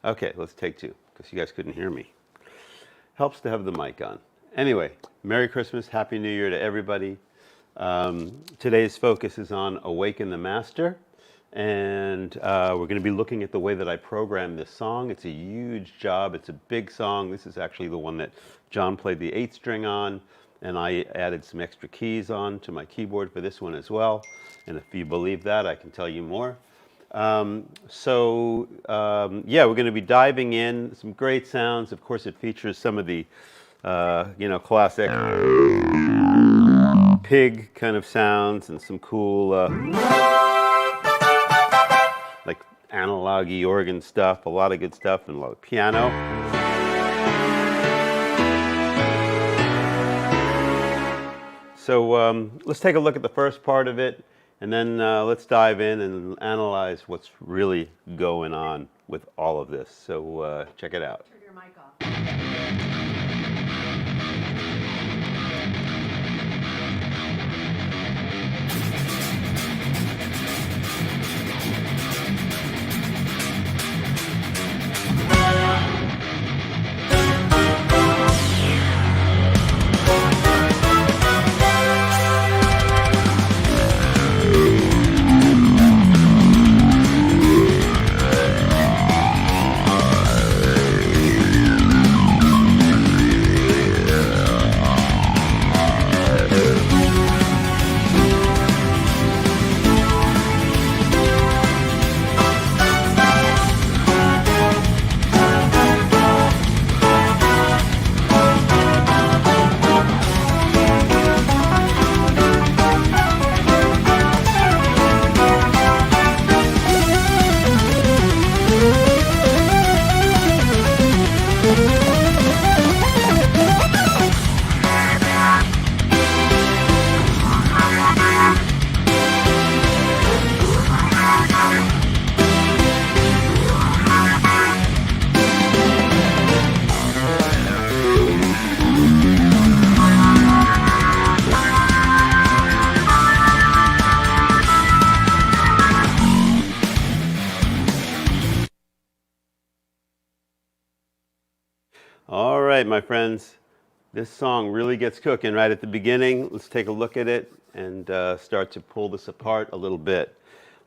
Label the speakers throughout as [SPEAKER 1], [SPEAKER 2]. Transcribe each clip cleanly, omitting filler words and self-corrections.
[SPEAKER 1] Okay, let's take two, because you guys couldn't hear me. Helps to have the mic on. Anyway, Merry Christmas, Happy New Year to everybody. Today's focus is on Awaken the Master, and we're going to be looking at the way that I program this song. It's a huge job. It's a big song. This is actually the one that John played the 8th string on, and I added some extra keys on to my keyboard for this one as well. And if you believe that, I can tell you more. Yeah, we're going to be diving in. Some great sounds. Of course, it features some of the, classic pig kind of sounds and some cool, like analog-y organ stuff, a lot of good stuff, and a lot of piano. So let's take a look at the first part of it. And then let's dive in and analyze what's really going on with all of this. So check it out.
[SPEAKER 2] Turn your mic off.
[SPEAKER 1] All right, my friends, this song really gets cooking right at the beginning. Let's take a look at it and start to pull this apart a little bit.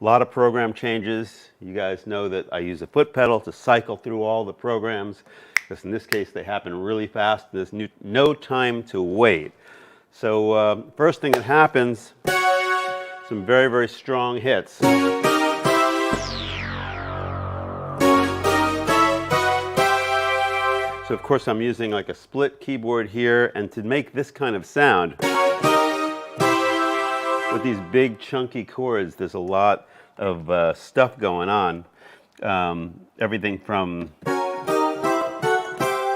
[SPEAKER 1] A lot of program changes. You guys know that I use a foot pedal to cycle through all the programs, because in this case they happen really fast. There's no time to wait. So first thing that happens, some very, very strong hits. So of course I'm using like a split keyboard here, and to make this kind of sound with these big chunky chords, there's a lot of stuff going on. Everything from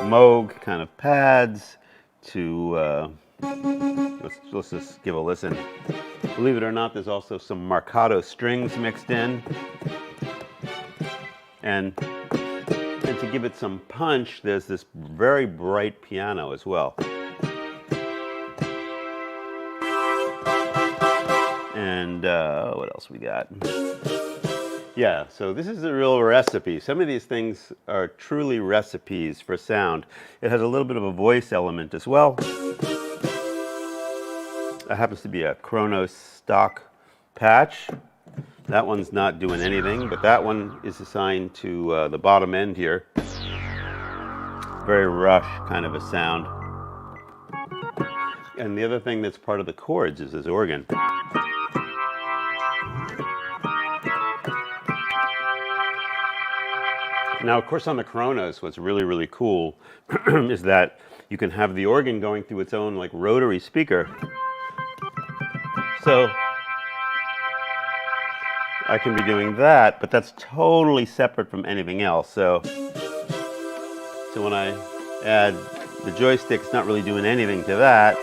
[SPEAKER 1] Moog kind of pads to, let's just give a listen. Believe it or not, there's also some marcato strings mixed in. And to give it some punch, there's this very bright piano as well. And what else we got? Yeah, so this is a real recipe. Some of these things are truly recipes for sound. It has a little bit of a voice element as well. That happens to be a Kronos stock patch. That one's not doing anything, but that one is assigned to the bottom end here. Very rush kind of a sound. And the other thing that's part of the chords is this organ. Now, of course, on the Kronos, what's really, really cool is that you can have the organ going through its own like rotary speaker. So I can be doing that, but that's totally separate from anything else. So when I add the joystick, it's not really doing anything to that.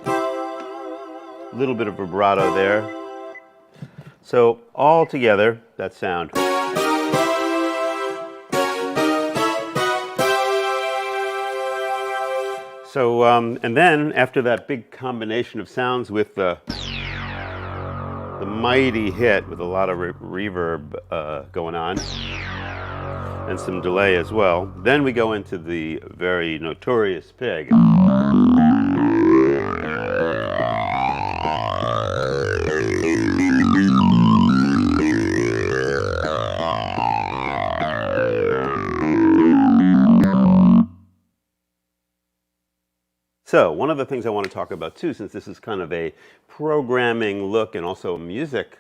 [SPEAKER 1] A little bit of vibrato there. So all together, that sound. So, and then after that big combination of sounds with the mighty hit with a lot of reverb going on, and some delay as well. Then we go into the very notorious pig. So one of the things I want to talk about too, since this is kind of a programming look and also a music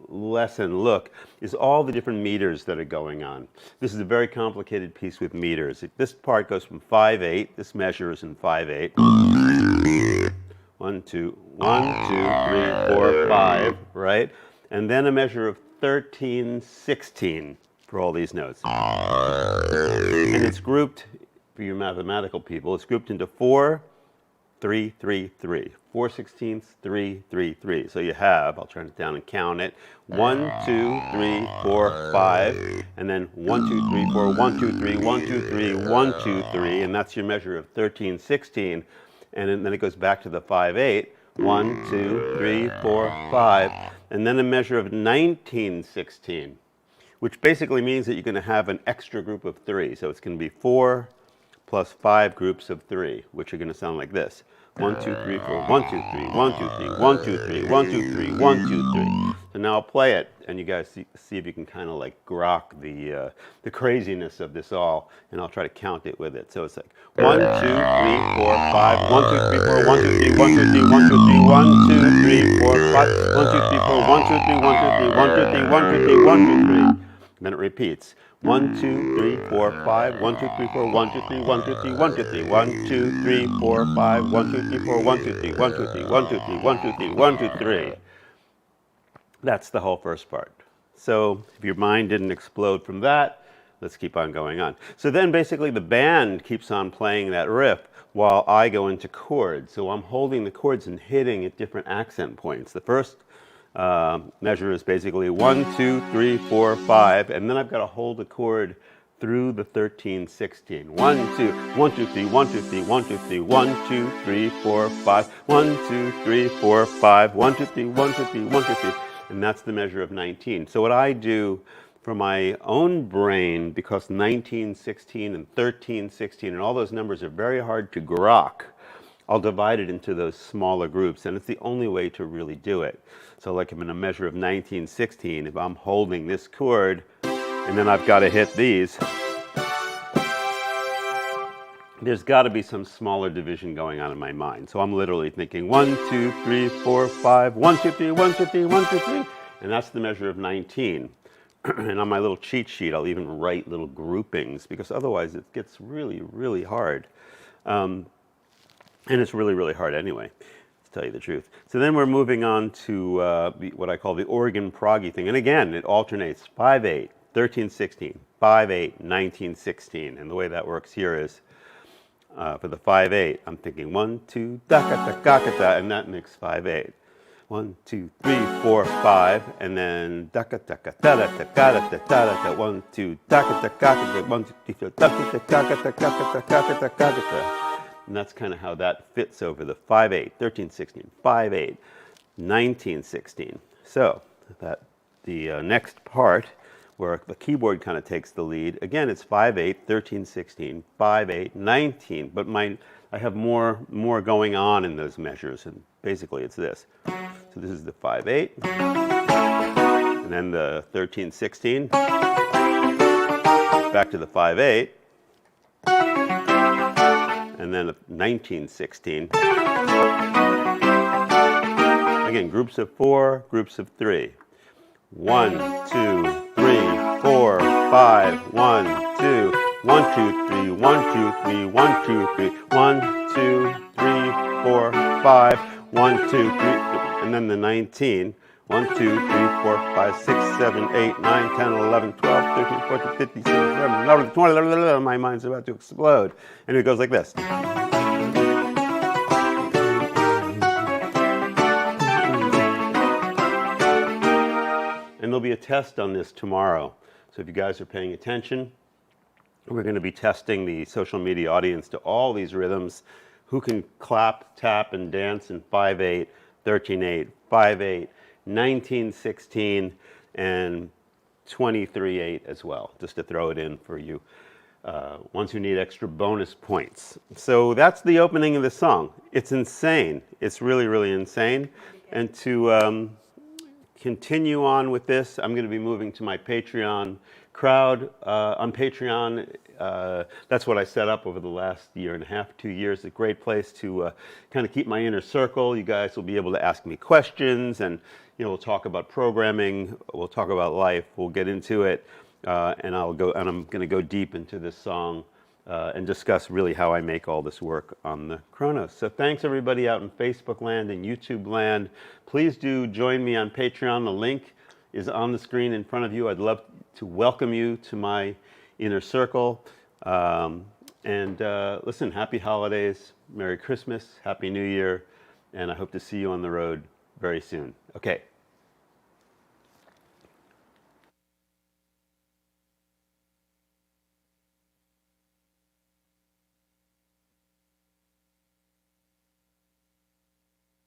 [SPEAKER 1] lesson look, is all the different meters that are going on. This is a very complicated piece with meters. This part goes from 5/8. This measure is in 5/8. 1, 2, 1, 2, 3, 4, 5, right? And then a measure of 13/16 for all these notes. And it's grouped, for your mathematical people, it's grouped into 4, 3, 3, 3. 4/16, 3, 3, 3. So you have, I'll turn it down and count it, 1, 2, 3, 4, 5, and then 1, 2, 3, 4, 1, 2, 3, 1, 2, 3, 1, 2, 3, and that's your measure of 13/16. And then it goes back to the 5/8, 1, 2, 3, 4, 5, and then a measure of 19/16, which basically means that you're going to have an extra group of 3. So it's going to be 4 plus 5 groups of 3, which are going to sound like this. 1, 2, 3, 4, 1, 2, 3, 1, 2, 3, 1, 2, 3, 1, 2, 3, 1, 2, 3. So now I'll play it, and you guys see if you can kind of like grok the craziness of this all, and I'll try to count it with it. So it's like 1, 2, 3, 4, 5, 1, 2, 3, 4, 1, 2, 3, 1, 2, 3, 1, 2, 3, 1, 2, 3, 4, 5, 1, 2, 3, 4, 1, 2, 3, 1, 2, 3, 1, 2, 3, 1, 2, 3, 1, 2, 3. And then it repeats. 1, 2, 3, 4, 5, 1, 2, 3, 4, 1, 2, 3, 1, 2, 3, 1, 2, 3, 1, 2, 3, 4, 5, 1, 2, 3, 4, 1, 2, 3, 1, 2, 3, 1, 2, 3, 1, 2, 3, 1, 2, 3. That's the whole first part. So if your mind didn't explode from that, let's keep on going on. So then basically the band keeps on playing that riff while I go into chords. So I'm holding the chords and hitting at different accent points. The first measure is basically 1, 2, 3, 4, 5, and then I've got to hold a chord through the 13/16. 1, 2, 1, 2, 3, 1, 2, 3, 1, 2, 3, 1, 2, 3, 4, 5, 1, 2, 3, 4, 5, 1, 2, 3, 1, 2, 3, 1, 2, 3, and that's the measure of 19. So what I do for my own brain, because 19/16 and 13/16 and all those numbers are very hard to grok, I'll divide it into those smaller groups, and it's the only way to really do it. So like I'm in a measure of 19/16, if I'm holding this chord, and then I've got to hit these, there's got to be some smaller division going on in my mind. So I'm literally thinking 1, 2, 3, 4, 5, 1, 2, 3, 1, 2, 3, 1, 2, 3, and that's the measure of 19. And on my little cheat sheet, I'll even write little groupings, because otherwise it gets really, really hard. And it's really, really hard anyway, to tell you the truth. So then we're moving on to what I call the organ proggy thing. And again, it alternates 5/8, 13/16, 5/8, 19/16. And the way that works here is, for the 5/8, I'm thinking 1, 2, da-ka-da-ka-ka-da, and that makes 5/8. 1, 2, 3, 4, 5, and then da-ka-da-ka-da-da-da-da-da-da-da, 1, 2, da-ka-da-ka-ka-da, 1, 2, 3, 4, da-ka-da-ka-ka-da-ka-ka-da-ka-ka-da. And that's kind of how that fits over the 5/8, 13/16, 5/8, 19/16. So that the next part, where the keyboard kind of takes the lead, again it's 5/8, 13/16, 5/8, 19. But I have more going on in those measures, and basically it's this. So this is the 5/8, and then the 13/16, back to the 5/8. And then 19/16. Again, groups of 4, groups of 3. 1, 2, 3, 4, 5, 1, 2, 1, 2, 3, 1, 2, 3, 1, 2, 3, 1, 2, 3, 4, 5, 1, 2, 3, and then the 19. 1, 2, 3, 4, 5, 6, 7, 8, 9, 10, 11, 12, 13, 14, 15, 16, 17, 18, 20. My mind's about to explode. And it goes like this. And there'll be a test on this tomorrow. So if you guys are paying attention, we're going to be testing the social media audience to all these rhythms. Who can clap, tap, and dance in 5/8, 13/8, 5/8, 19/16, and 23/8 as well, just to throw it in for you ones who need extra bonus points. So that's the opening of the song. It's insane. It's really, really insane. And to continue on with this, I'm going to be moving to my Patreon crowd. On Patreon, that's what I set up over the last year and a half, 2 years. A great place to kind of keep my inner circle. You guys will be able to ask me questions, and we'll talk about programming. We'll talk about life. We'll get into it, and I'm going to go deep into this song and discuss really how I make all this work on the Chronos. So thanks everybody out in Facebook land and YouTube land. Please do join me on Patreon. The link is on the screen in front of you. I'd love to welcome you to my inner circle. Listen, happy holidays, Merry Christmas, Happy New Year, and I hope to see you on the road very soon. Okay,